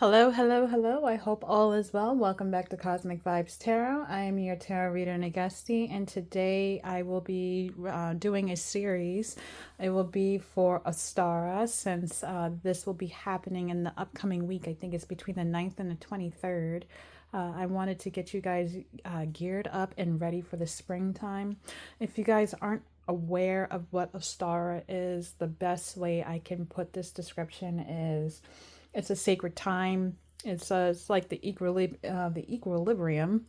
Hello, hello, hello. I hope all is well. Welcome back to Cosmic Vibes Tarot. I am your tarot reader, Nagesti, and today I will be doing a series. It will be for Astara since this will be happening in the upcoming week. I think it's between the 9th and the 23rd. I wanted to get you guys geared up and ready for the springtime. If you guys aren't aware of what Astara is, the best way I can put this description is it's a sacred time. It's like the equilibrium,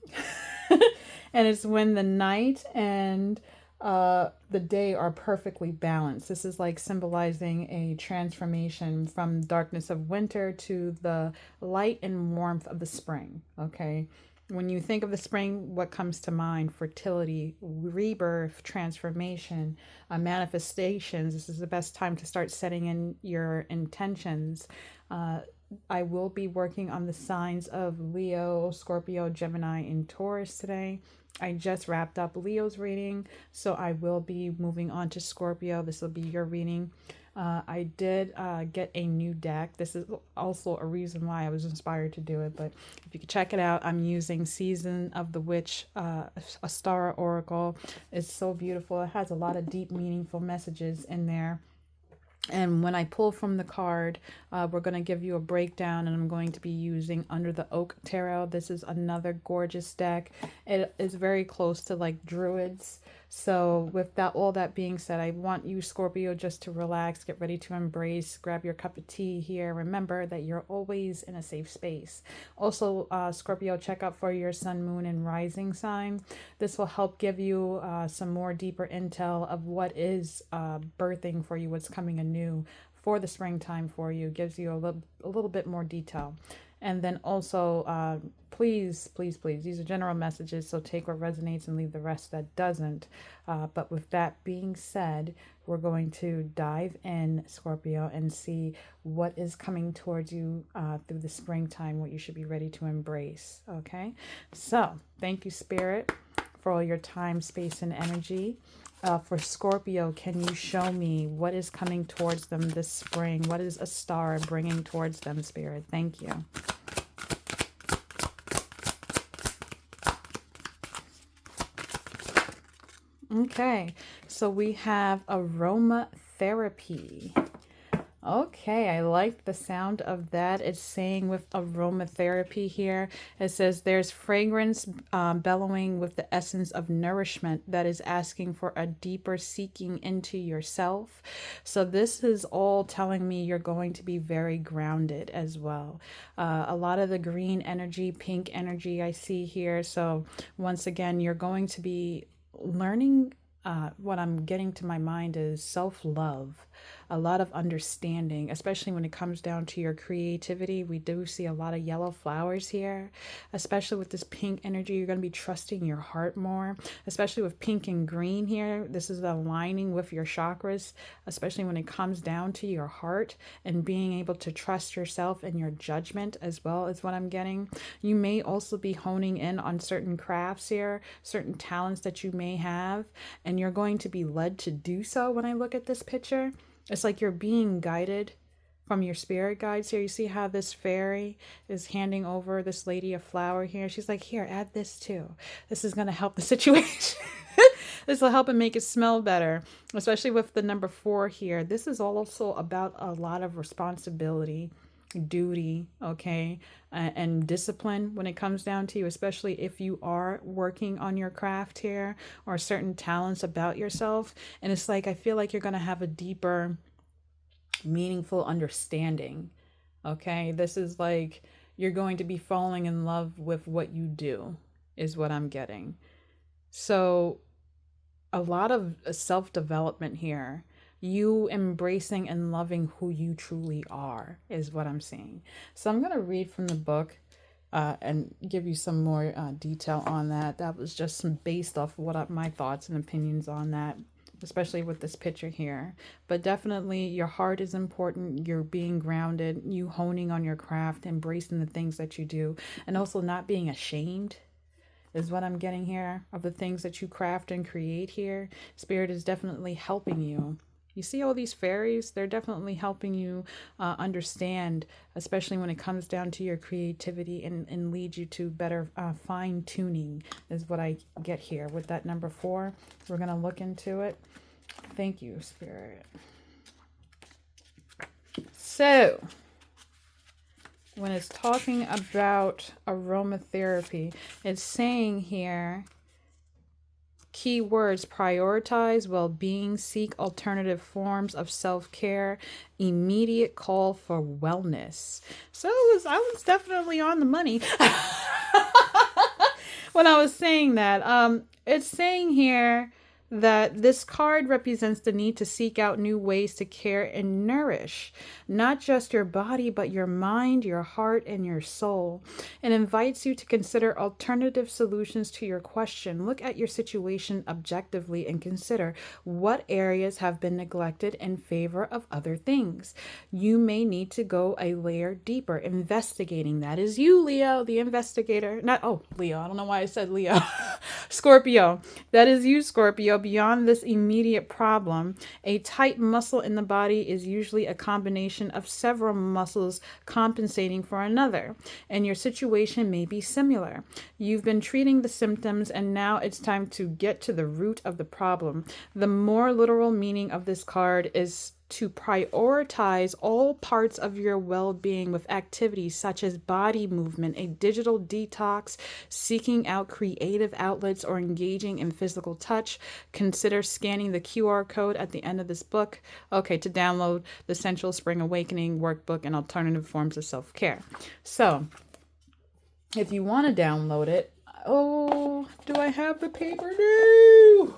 and it's when the night and the day are perfectly balanced. This is like symbolizing a transformation from darkness of winter to the light and warmth of the spring. Okay. When you think of the spring, what comes to mind? Fertility, rebirth, transformation, manifestations. This is the best time to start setting in your intentions. Uh, I will be working on the signs of Leo, Scorpio, Gemini, and Taurus today. I just wrapped up Leo's reading, so I will be moving on to Scorpio. This will be your reading. I did get a new deck. This is also a reason why I was inspired to do it, but if you could check it out, I'm using Season of the Witch, Astara Oracle. It's so beautiful. It has a lot of deep, meaningful messages in there. And when I pull from the card, we're going to give you a breakdown, and I'm going to be using Under the Oak Tarot. This is another gorgeous deck. It is very close to like Druids. So with that, all that being said, I want you, Scorpio, just to relax, get ready to embrace, grab your cup of tea here. Remember that you're always in a safe space. Also, Scorpio, check out for your sun, moon, and rising sign. This will help give you some more deeper intel of what is birthing for you, what's coming anew for the springtime for you. Gives you a little bit more detail. And then also, please, please, please, these are general messages, so take what resonates and leave the rest that doesn't. But with that being said, we're going to dive in, Scorpio, and see what is coming towards you through the springtime, what you should be ready to embrace. Okay? So, thank you, Spirit, for all your time, space, and energy. For Scorpio, can you show me what is coming towards them this spring? What is a star bringing towards them, Spirit? Thank you. Okay, so we have aromatherapy. Okay, I like the sound of that. It's saying with aromatherapy here, it says there's fragrance bellowing with the essence of nourishment that is asking for a deeper seeking into yourself. So this is all telling me you're going to be very grounded as well. A lot of the green energy, pink energy I see here. So once again, you're going to be learning. What I'm getting to my mind is self-love, a lot of understanding, especially when it comes down to your creativity. We do see a lot of yellow flowers here, especially with this pink energy. You're going to be trusting your heart more, especially with pink and green here. This is aligning with your chakras, especially when it comes down to your heart and being able to trust yourself and your judgment as well is what I'm getting. You may also be honing in on certain crafts here, certain talents that you may have, and you're going to be led to do so. When I look at this picture, it's like you're being guided from your spirit guides here. You see how this fairy is handing over this lady a flower here. She's like, here, add this too. This is going to help the situation. This will help and make it smell better, especially with the number 4 here. This is also about a lot of responsibility, duty, okay, and discipline when it comes down to you, especially if you are working on your craft here or certain talents about yourself. And it's like I feel like you're going to have a deeper, meaningful understanding. Okay, this is like you're going to be falling in love with what you do, is what I'm getting. So a lot of self-development here, you embracing and loving who you truly are is what I'm seeing. So I'm going to read from the book and give you some more detail on that. That was just based off what my thoughts and opinions on that, especially with this picture here. But definitely your heart is important. You're being grounded, you honing on your craft, embracing the things that you do, and also not being ashamed is what I'm getting here of the things that you craft and create here. Spirit is definitely helping you You see all these fairies? They're definitely helping you understand, especially when it comes down to your creativity, and lead you to better fine tuning is what I get here with that number 4. We're going to look into it. Thank you, Spirit. So, when it's talking about aromatherapy, it's saying here, keywords: prioritize well-being, seek alternative forms of self-care, immediate call for wellness. So I was definitely on the money when I was saying that. It's saying here that this card represents the need to seek out new ways to care and nourish not just your body, but your mind, your heart, and your soul. It invites you to consider alternative solutions to your question. Look at your situation objectively and consider what areas have been neglected in favor of other things. You may need to go a layer deeper, investigating. That is you, Leo, the investigator. Leo. I don't know why I said Leo. Scorpio. That is you, Scorpio. Beyond this immediate problem, a tight muscle in the body is usually a combination of several muscles compensating for another, and your situation may be similar. You've been treating the symptoms, and now it's time to get to the root of the problem. The more literal meaning of this card is to prioritize all parts of your well-being with activities such as body movement, a digital detox, seeking out creative outlets, or engaging in physical touch. Consider scanning the QR code at the end of this book, to download the Sensual Spring Awakening workbook and alternative forms of self-care. So, if you want to download it, do I have the paper? No!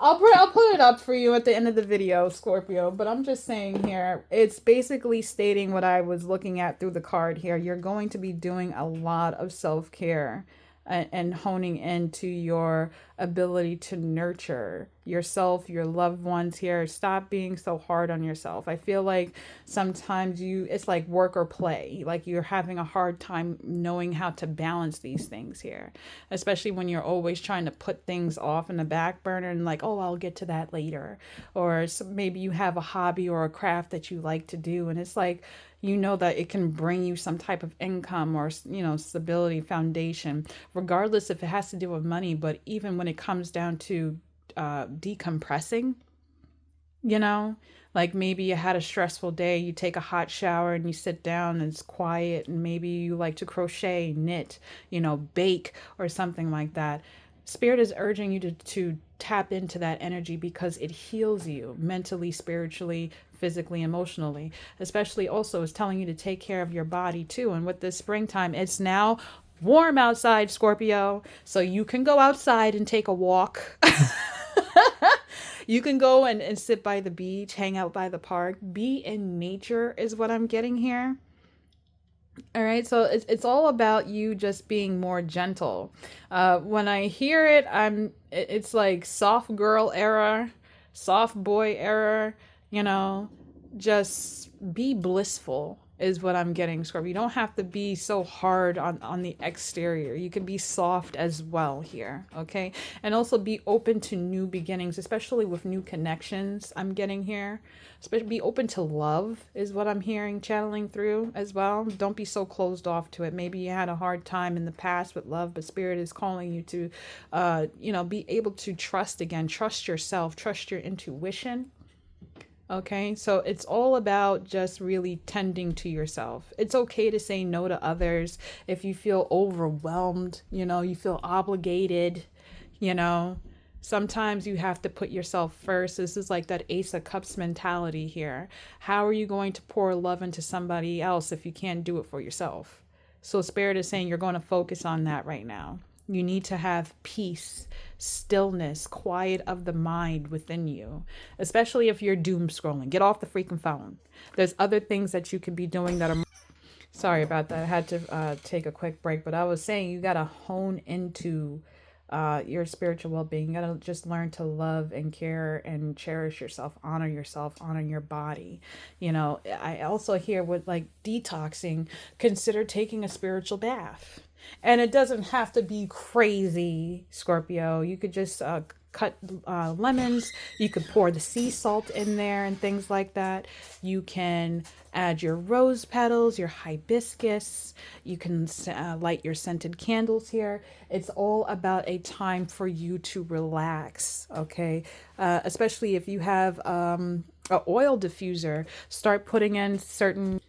I'll put it up for you at the end of the video, Scorpio, but I'm just saying here, it's basically stating what I was looking at through the card here. You're going to be doing a lot of self-care and honing into your ability to nurture yourself, your loved ones here. Stop being so hard on yourself. I feel like sometimes it's like work or play. Like you're having a hard time knowing how to balance these things here, especially when you're always trying to put things off in the back burner and like, I'll get to that later. Or maybe you have a hobby or a craft that you like to do, and it's like, that it can bring you some type of income or, stability, foundation, regardless if it has to do with money. But even when it comes down to decompressing, like maybe you had a stressful day, you take a hot shower and you sit down and it's quiet, and maybe you like to crochet, knit, bake or something like that. Spirit is urging you to tap into that energy because it heals you mentally, spiritually, physically, emotionally. Especially also is telling you to take care of your body too. And with this springtime, it's now warm outside, Scorpio, so you can go outside and take a walk. You can go and sit by the beach, hang out by the park, be in nature is what I'm getting here. All right, so it's all about you just being more gentle. When I hear it, it's like soft girl era, soft boy era, just be blissful is what I'm getting, Scorpio. You don't have to be so hard on the exterior. You can be soft as well here, okay? And also be open to new beginnings, especially with new connections I'm getting here. Especially be open to love is what I'm hearing, channeling through as well. Don't be so closed off to it. Maybe you had a hard time in the past with love, but Spirit is calling you to, be able to trust again. Trust yourself. Trust your intuition. Okay, so it's all about just really tending to yourself. It's okay to say no to others if you feel overwhelmed, you feel obligated, Sometimes you have to put yourself first. This is like that Ace of Cups mentality here. How are you going to pour love into somebody else if you can't do it for yourself? So Spirit is saying you're going to focus on that right now. You need to have peace, stillness, quiet of the mind within you, especially if you're doom scrolling. Get off the freaking phone. There's other things that you could be doing that are... Sorry about that. I had to take a quick break, but I was saying you got to hone into your spiritual well-being. You got to just learn to love and care and cherish yourself, honor your body. I also hear with like detoxing, consider taking a spiritual bath. And it doesn't have to be crazy, Scorpio. You could just cut lemons. You could pour the sea salt in there and things like that. You can add your rose petals, your hibiscus. You can light your scented candles here. It's all about a time for you to relax, okay? Especially if you have an oil diffuser, start putting in certain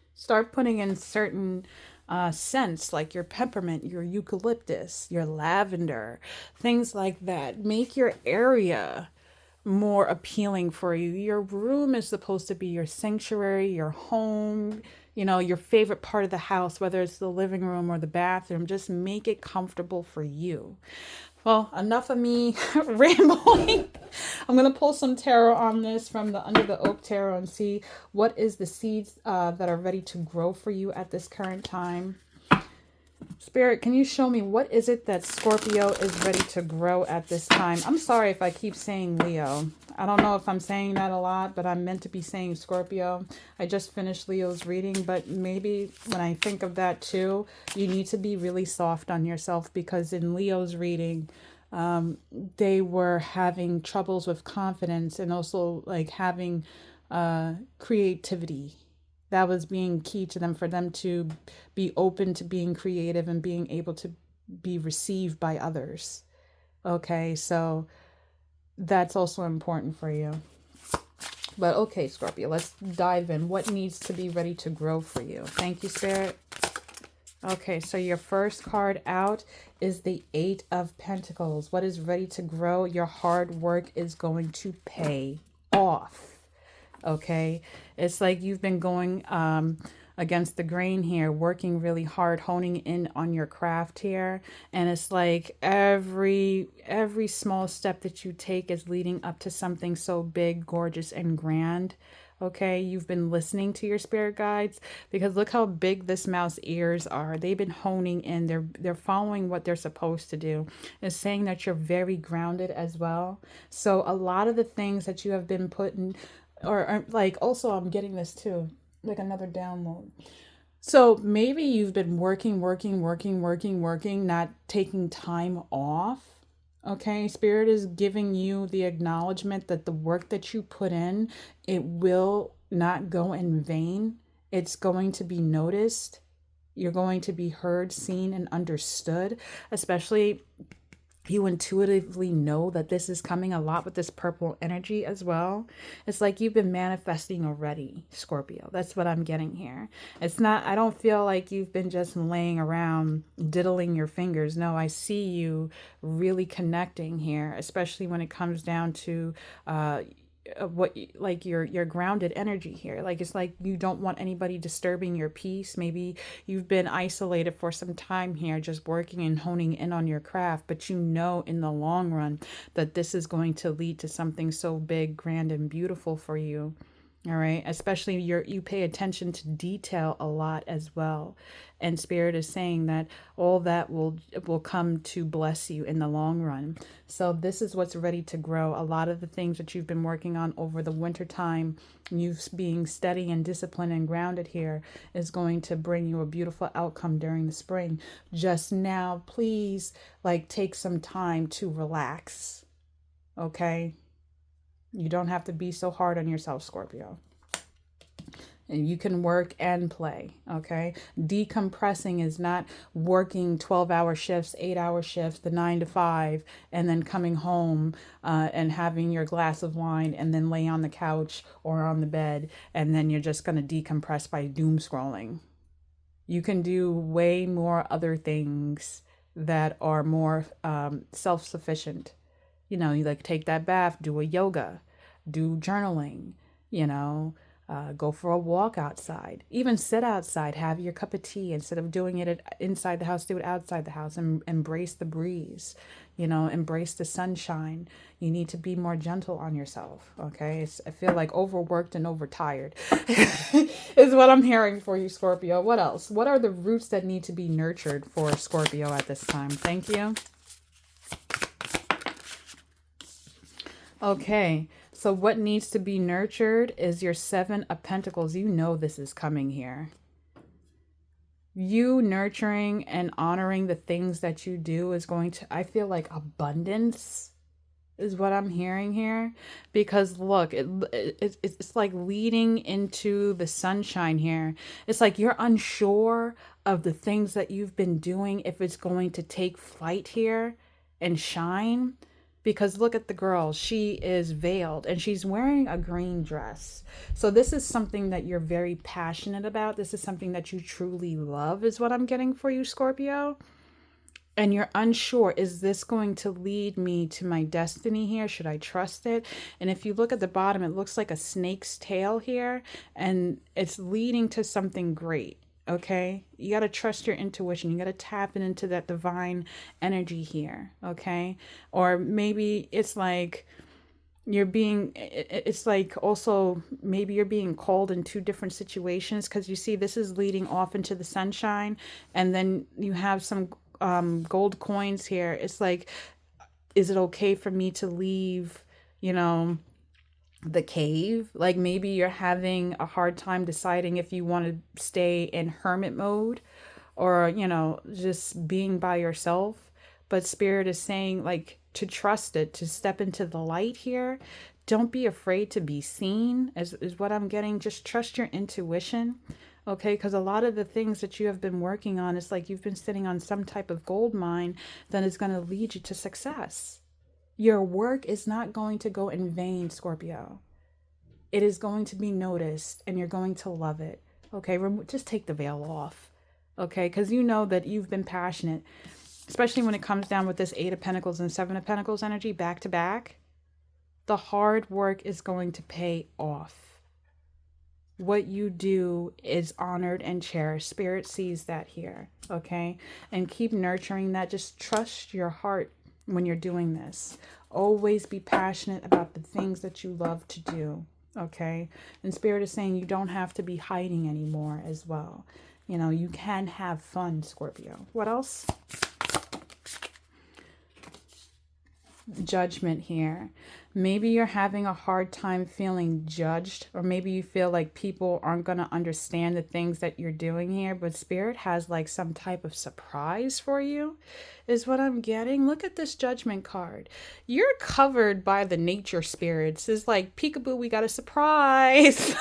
scents like your peppermint, your eucalyptus, your lavender, things like that. Make your area more appealing for you. Your room is supposed to be your sanctuary, your home, you know, your favorite part of the house, whether it's the living room or the bathroom. Just make it comfortable for you. Well, enough of me rambling. I'm going to pull some tarot on this from the Under the Oak Tarot and see what is the seeds that are ready to grow for you at this current time. Spirit, can you show me what is it that Scorpio is ready to grow at this time? I'm sorry if I keep saying Leo. I don't know if I'm saying that a lot, but I'm meant to be saying Scorpio. I just finished Leo's reading, but maybe when I think of that too, you need to be really soft on yourself, because in Leo's reading, they were having troubles with confidence and also like having creativity. That was being key to them, for them to be open to being creative and being able to be received by others. Okay, so that's also important for you. But okay, Scorpio, let's dive in. What needs to be ready to grow for you? Thank you, Spirit. Okay, so your first card out is the Eight of Pentacles. What is ready to grow? Your hard work is going to pay off. Okay, it's like you've been going against the grain here, working really hard, honing in on your craft here, and it's like every small step that you take is leading up to something so big, gorgeous, and grand. Okay, you've been listening to your spirit guides, because look how big this mouse's ears are. They've been honing in. They're following what they're supposed to do. It's saying that you're very grounded as well. So a lot of the things that you have been putting, or like, also I'm getting this too, like another download. So maybe you've been working, not taking time off. Okay, Spirit is giving you the acknowledgement that the work that you put in, it will not go in vain. It's going to be noticed. You're going to be heard, seen, and understood. Especially, you intuitively know that this is coming a lot with this purple energy as well. It's like you've been manifesting already, Scorpio. That's what I'm getting here. It's not, I don't feel like you've been just laying around diddling your fingers. No, I see you really connecting here, especially when it comes down to what, like your grounded energy here. Like, it's like you don't want anybody disturbing your peace. Maybe you've been isolated for some time here, just working and honing in on your craft, but you know in the long run that this is going to lead to something so big, grand, and beautiful for you. All right, especially you pay attention to detail a lot as well, and Spirit is saying that all that will come to bless you in the long run. So this is what's ready to grow. A lot of the things that you've been working on over the winter time, you being steady and disciplined and grounded here, is going to bring you a beautiful outcome during the spring. Just now, please, like, take some time to relax. Okay. You don't have to be so hard on yourself, Scorpio. And you can work and play, okay? Decompressing is not working 12-hour shifts, 8-hour shifts, the 9 to 5, and then coming home and having your glass of wine and then lay on the couch or on the bed, and then you're just going to decompress by doom scrolling. You can do way more other things that are more self-sufficient. You know, you like take that bath, do a yoga, do journaling, you know, go for a walk outside, even sit outside, have your cup of tea. Instead of doing it inside the house, do it outside the house, and embrace the breeze, you know, embrace the sunshine. You need to be more gentle on yourself. Okay. I feel like overworked and overtired is what I'm hearing for you, Scorpio. What else? What are the roots that need to be nurtured for Scorpio at this time? Thank you. Okay, so what needs to be nurtured is your Seven of Pentacles. You know this is coming here. You nurturing and honoring the things that you do is going to, I feel like abundance is what I'm hearing here. Because look, it's like leading into the sunshine here. It's like you're unsure of the things that you've been doing, if it's going to take flight here and shine. Because look at the girl, she is veiled and she's wearing a green dress. So this is something that you're very passionate about. This is something that you truly love, is what I'm getting for you, Scorpio. And you're unsure, is this going to lead me to my destiny here? Should I trust it? And if you look at the bottom, it looks like a snake's tail here, and it's leading to something great. Okay, you got to trust your intuition. You got to tap it into that divine energy here. Okay, or maybe it's like you're being, it's like also maybe you're being called in two different situations, because you see this is leading off into the sunshine, and then you have some gold coins here. It's like, is it okay for me to leave, you know, the cave? Like maybe you're having a hard time deciding if you want to stay in hermit mode, or, you know, just being by yourself. But Spirit is saying, like, to trust it, to step into the light here. Don't be afraid to be seen, is what I'm getting. Just trust your intuition. Okay, because a lot of the things that you have been working on, it's like you've been sitting on some type of gold mine that is going to lead you to success. Your work is not going to go in vain, Scorpio. It is going to be noticed and you're going to love it. Okay, just take the veil off. Okay, because you know that you've been passionate, especially when it comes down with this Eight of Pentacles and Seven of Pentacles energy back to back. The hard work is going to pay off. What you do is honored and cherished. Spirit sees that here. Okay, and keep nurturing that. Just trust your heart when you're doing this. Always be passionate about the things that you love to do. Okay, and Spirit is saying you don't have to be hiding anymore as well. You know, you can have fun, Scorpio. What else? Judgment here. Maybe you're having a hard time feeling judged, or maybe you feel like people aren't going to understand the things that you're doing here, but Spirit has like some type of surprise for you, is what I'm getting. Look at this Judgment card. You're covered by the nature spirits. It's like, peekaboo, we got a surprise.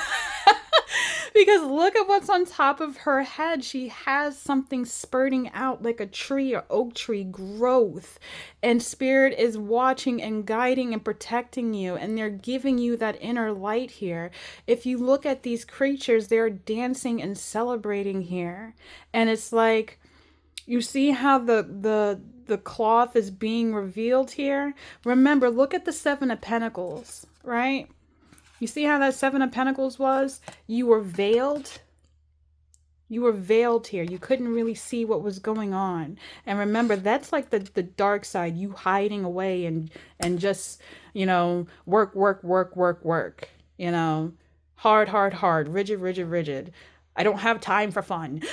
Because look at what's on top of her head. She has something spurting out like a tree or oak tree growth. And Spirit is watching and guiding and protecting you. And they're giving you that inner light here. If you look at these creatures, they're dancing and celebrating here. And it's like, you see how the cloth is being revealed here? Remember, look at the Seven of Pentacles, right? You see how that Seven of Pentacles was? You were veiled. You were veiled here. You couldn't really see what was going on. And remember, that's like the dark side. You hiding away and just, you know, work. You know, hard. Rigid. I don't have time for fun.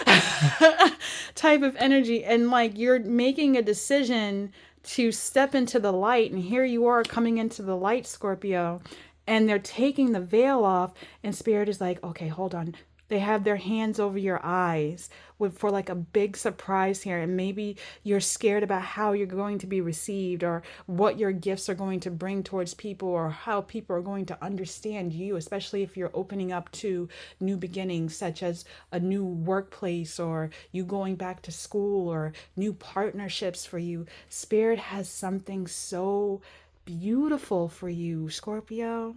Type of energy. And like you're making a decision to step into the light. And here you are coming into the light, Scorpio. And they're taking the veil off, and Spirit is like, okay, hold on. They have their hands over your eyes for like a big surprise here. And maybe you're scared about how you're going to be received, or what your gifts are going to bring towards people, or how people are going to understand you, especially if you're opening up to new beginnings, such as a new workplace, or you going back to school, or new partnerships for you. Spirit has something so beautiful for you, Scorpio.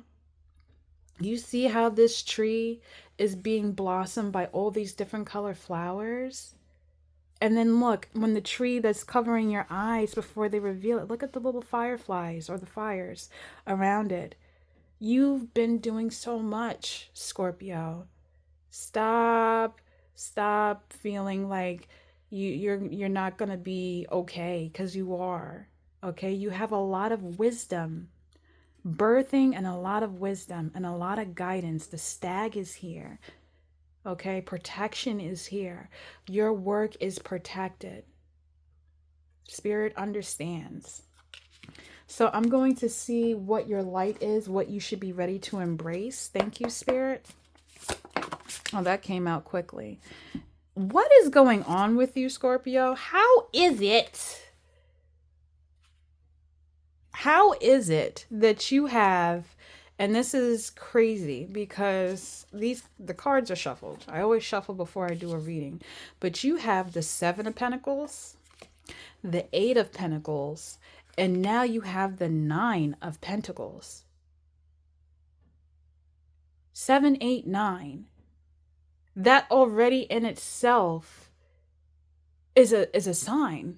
You see how this tree is being blossomed by all these different color flowers? And then look, when the tree that's covering your eyes before they reveal it, look at the little fireflies or the fires around it. You've been doing so much, Scorpio. Stop feeling like you're not going to be okay, because you are. Okay, you have a lot of wisdom, birthing, and a lot of wisdom and a lot of guidance. The stag is here. Okay, protection is here. Your work is protected. Spirit understands. So I'm going to see what your light is, what you should be ready to embrace. Thank you, Spirit. Oh, that came out quickly. What is going on with you, Scorpio? How is it that you have, and this is crazy because the cards are shuffled. I always shuffle before I do a reading. But you have the Seven of Pentacles, the Eight of Pentacles, and now you have the Nine of Pentacles. 7, 8, 9. That already in itself is a sign.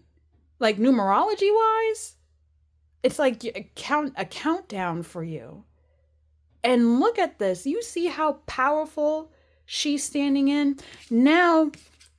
Like numerology wise, it's like a countdown for you. And look at this. You see how powerful she's standing in? Now,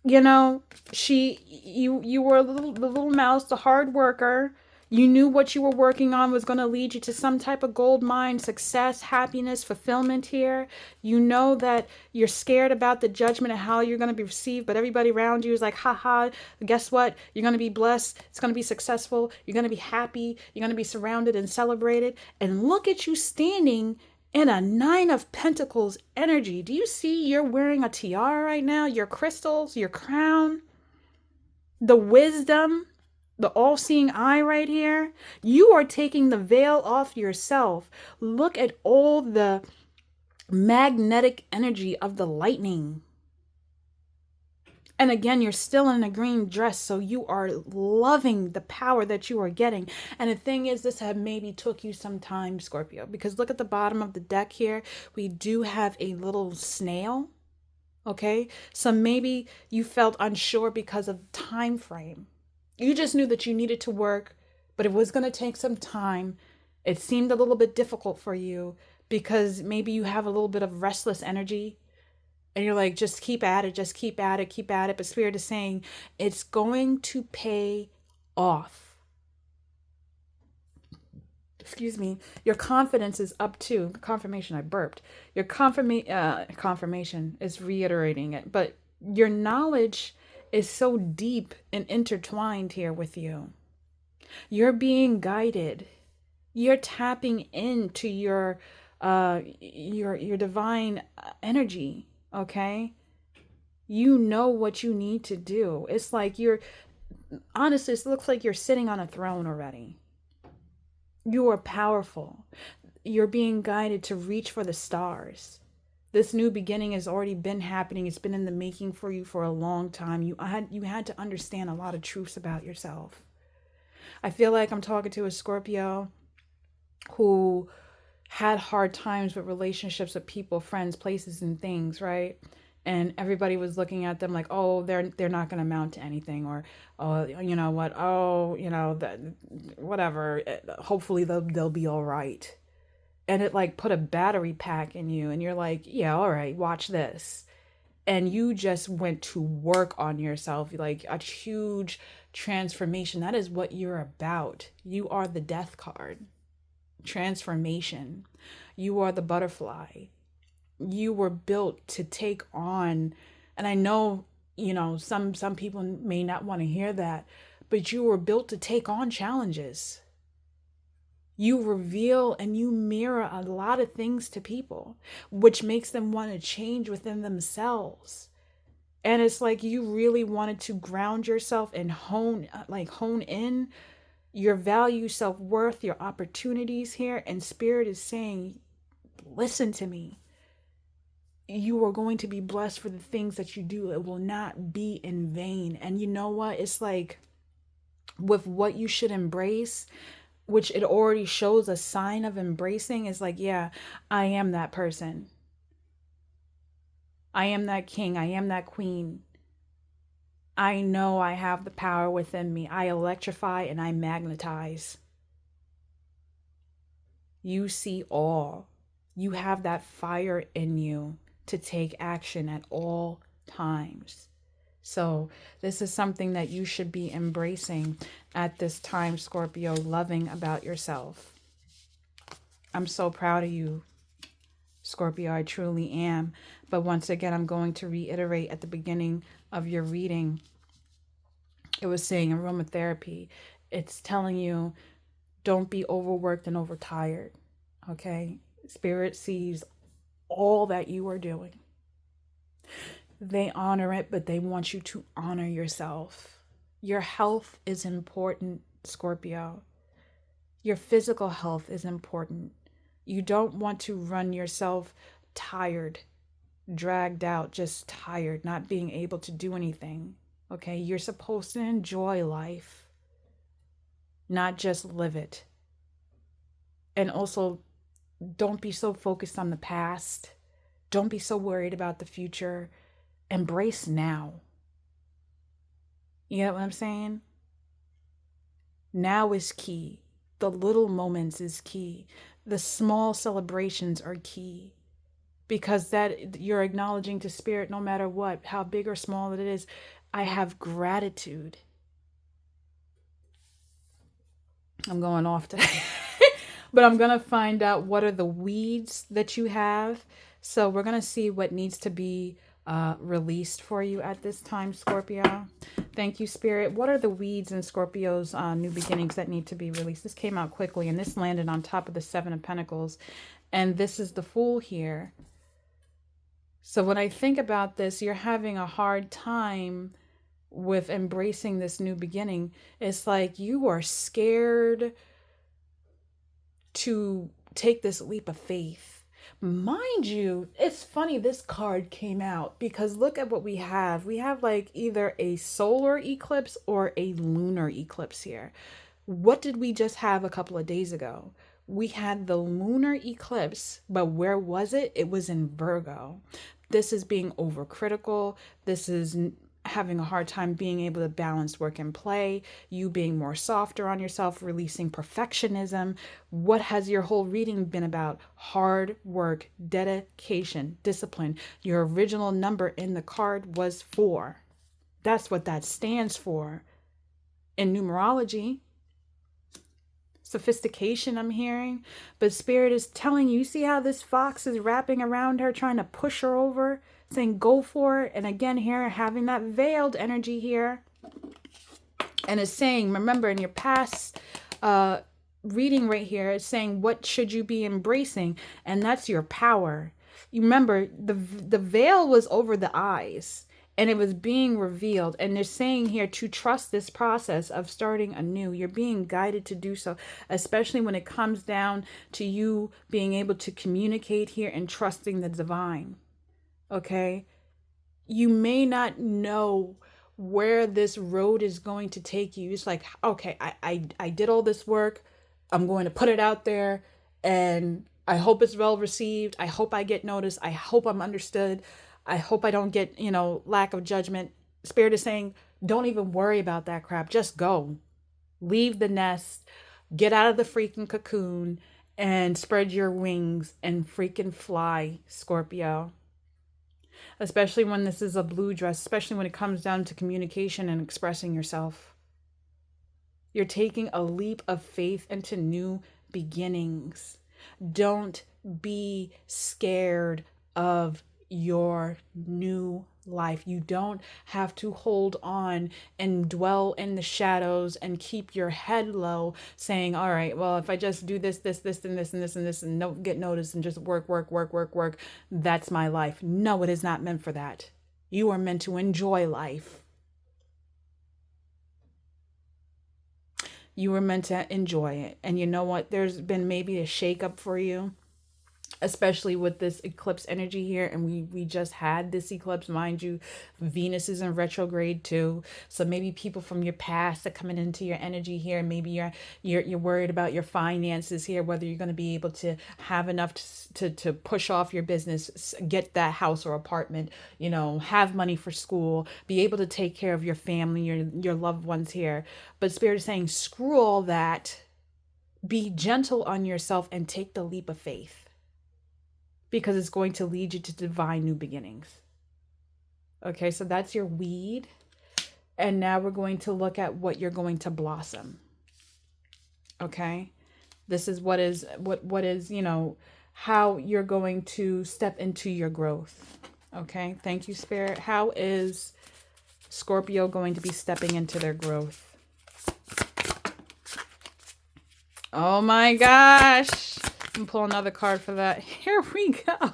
you know, you were the little mouse, the hard worker. You knew what you were working on was going to lead you to some type of gold mine, success, happiness, fulfillment here. You know that you're scared about the judgment of how you're going to be received, but everybody around you is like, haha, guess what? You're going to be blessed. It's going to be successful. You're going to be happy. You're going to be surrounded and celebrated. And look at you standing in a Nine of Pentacles energy. Do you see you're wearing a tiara right now? Your crystals, your crown, the wisdom, the all-seeing eye right here. You are taking the veil off yourself. Look at all the magnetic energy of the lightning. And again, you're still in a green dress, so you are loving the power that you are getting. And the thing is, this had maybe took you some time, Scorpio, because look at the bottom of the deck here. We do have a little snail. Okay, so maybe you felt unsure because of time frame. You just knew that you needed to work, but it was going to take some time. It seemed a little bit difficult for you because maybe you have a little bit of restless energy and you're like, just keep at it, just keep at it, keep at it. But Spirit is saying it's going to pay off. Excuse me. Your confidence is up too. Confirmation, I burped. Your confirmation is reiterating it. But your knowledge is so deep and intertwined here with you. You're being guided. You're tapping into your divine energy. Okay, you know what you need to do. It's like honestly, it looks like you're sitting on a throne already. You are powerful. You're being guided to reach for the stars. This new beginning has already been happening. It's been in the making for you for a long time. You had to understand a lot of truths about yourself. I feel like I'm talking to a Scorpio who had hard times with relationships with people, friends, places, and things, right? And everybody was looking at them like, oh, they're not going to amount to anything, or oh, you know what? Oh, you know that, whatever. Hopefully they'll be all right. And it like put a battery pack in you, and you're like, yeah, all right, watch this. And you just went to work on yourself, like a huge transformation. That is what you're about. You are the death card. Transformation. You are the butterfly. You were built to take on, and I know, some people may not want to hear that, but you were built to take on challenges. You reveal and you mirror a lot of things to people, which makes them want to change within themselves. And it's like you really wanted to ground yourself and hone in your value, self-worth, your opportunities here. And Spirit is saying, listen to me. You are going to be blessed for the things that you do. It will not be in vain. And you know what? It's like with what you should embrace, which it already shows a sign of embracing, is like, yeah, I am that person. I am that king. I am that queen. I know I have the power within me. I electrify and I magnetize. You see all. You have that fire in you to take action at all times. So this is something that you should be embracing at this time, Scorpio, loving about yourself. I'm so proud of you, Scorpio. I truly am. But once again, I'm going to reiterate at the beginning of your reading, it was saying aromatherapy. It's telling you, don't be overworked and overtired. Okay? Spirit sees all that you are doing. They honor it, but they want you to honor yourself. Your health is important, Scorpio. Your physical health is important. You don't want to run yourself tired, dragged out, just tired, not being able to do anything. Okay, you're supposed to enjoy life, not just live it. And also, don't be so focused on the past. Don't be so worried about the future. Embrace now. You get what I'm saying? Now is key. The little moments is key. The small celebrations are key. Because that you're acknowledging to spirit, no matter what, how big or small it is, I have gratitude. I'm going off today. But I'm going to find out what are the weeds that you have. So we're going to see what needs to be released for you at this time, Scorpio. Thank you, Spirit. What are the weeds in Scorpio's new beginnings that need to be released? This came out quickly, and this landed on top of the Seven of Pentacles. And this is the Fool here. So when I think about this, you're having a hard time with embracing this new beginning. It's like you are scared to take this leap of faith. Mind you, it's funny this card came out because look at what we have. We have like either a solar eclipse or a lunar eclipse here. What did we just have a couple of days ago? We had the lunar eclipse, but where was it? It was in Virgo. This is being overcritical. This is having a hard time being able to balance work and play, you being more softer on yourself, releasing perfectionism. What has your whole reading been about? Hard work, dedication, discipline. Your original number in the card was 4. That's what that stands for. In numerology, sophistication I'm hearing, but Spirit is telling you, see how this fox is wrapping around her, trying to push her over, saying go for it. And again here, having that veiled energy here. And it's saying, remember in your past reading right here, it's saying what should you be embracing? And that's your power. You remember the veil was over the eyes. And it was being revealed. And they're saying here to trust this process of starting anew. You're being guided to do so, especially when it comes down to you being able to communicate here and trusting the divine. Okay? You may not know where this road is going to take you. It's like, okay, I did all this work. I'm going to put it out there. And I hope it's well received. I hope I get noticed. I hope I'm understood. I hope I don't get, lack of judgment. Spirit is saying, don't even worry about that crap. Just go. Leave the nest. Get out of the freaking cocoon and spread your wings and freaking fly, Scorpio. Especially when this is a blue dress, especially when it comes down to communication and expressing yourself. You're taking a leap of faith into new beginnings. Don't be scared of your new life. You don't have to hold on and dwell in the shadows and keep your head low saying, all right, well, if I just do this, and this, and this, and don't get noticed and just work, that's my life. No, it is not meant for that. You are meant to enjoy life. You were meant to enjoy it. And you know what? There's been maybe a shakeup for you, especially with this eclipse energy here. And we just had this eclipse, mind you. Venus is in retrograde too. So maybe people from your past are coming into your energy here. Maybe you're worried about your finances here, whether you're going to be able to have enough to push off your business, get that house or apartment, have money for school, be able to take care of your family, your loved ones here. But Spirit is saying, screw all that. Be gentle on yourself and take the leap of faith. Because it's going to lead you to divine new beginnings. Okay, so that's your weed. And now we're going to look at what you're going to blossom. Okay? This is what is, how you're going to step into your growth. Okay? Thank you, Spirit. How is Scorpio going to be stepping into their growth? Oh my gosh. And pull another card for that. Here we go.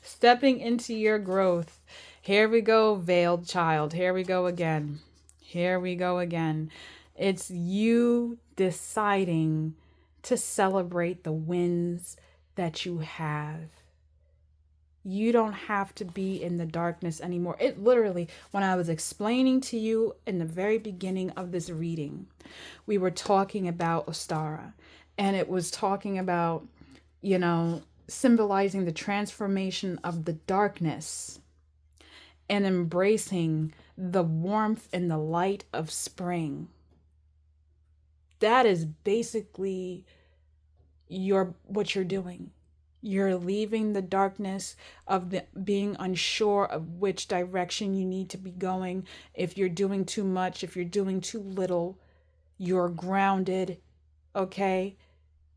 Stepping into your growth. Here we go, veiled child. Here we go again. Here we go again. It's you deciding to celebrate the wins that you have. You don't have to be in the darkness anymore. It literally, when I was explaining to you in the very beginning of this reading, we were talking about Ostara, and it was talking about, symbolizing the transformation of the darkness and embracing the warmth and the light of spring. That is basically what you're doing. You're leaving the darkness of being unsure of which direction you need to be going. If you're doing too much, if you're doing too little, you're grounded, okay?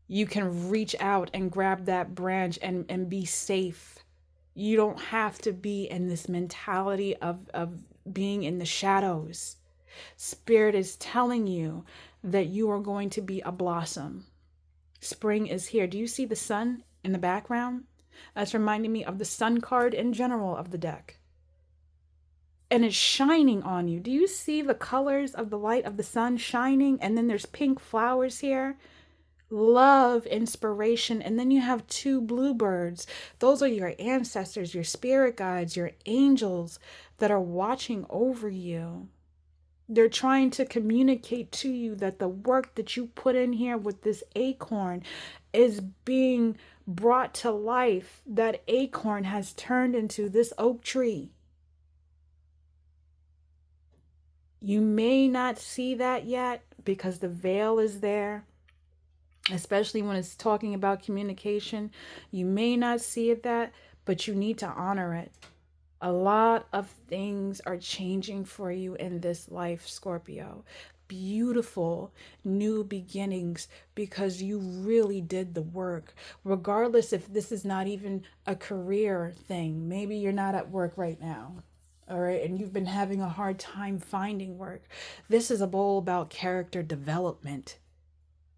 You can reach out and grab that branch and be safe. You don't have to be in this mentality of being in the shadows. Spirit is telling you that you are going to be a blossom. Spring is here. Do you see the sun in the background? That's reminding me of the sun card in general of the deck. And it's shining on you. Do you see the colors of the light of the sun shining? And then there's pink flowers here. Love, inspiration. And then you have two bluebirds. Those are your ancestors, your spirit guides, your angels that are watching over you. They're trying to communicate to you that the work that you put in here with this acorn is being brought to life. That acorn has turned into this oak tree. You may not see that yet because the veil is there, especially when it's talking about communication. You may not see it but you need to honor it. A lot of things are changing for you in this life, Scorpio. Beautiful new beginnings because you really did the work. Regardless if this is not even a career thing. Maybe you're not at work right now. All right. And you've been having a hard time finding work. This is all about character development,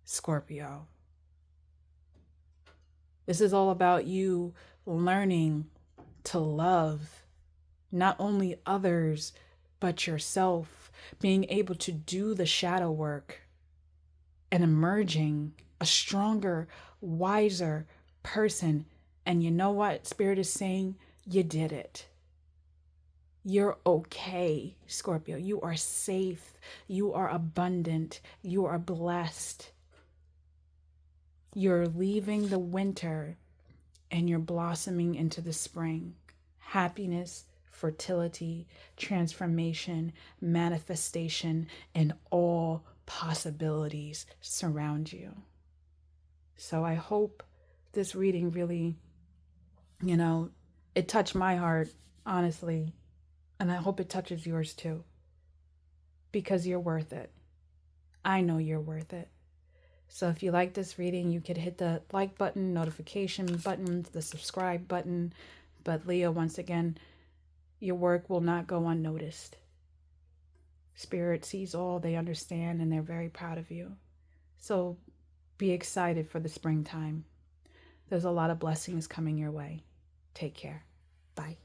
Scorpio. This is all about you learning to love not only others, but yourself, being able to do the shadow work and emerging a stronger, wiser person. And you know what? Spirit is saying you did it. You're okay, Scorpio. You are safe. You are abundant. You are blessed. You're leaving the winter and you're blossoming into the spring. Happiness, fertility, transformation, manifestation, and all possibilities surround you. So I hope this reading really, it touched my heart, honestly. And I hope it touches yours too. Because you're worth it. I know you're worth it. So if you like this reading, you could hit the like button, notification button, the subscribe button. But Leo, once again, your work will not go unnoticed. Spirit sees all, they understand, and they're very proud of you. So be excited for the springtime. There's a lot of blessings coming your way. Take care. Bye.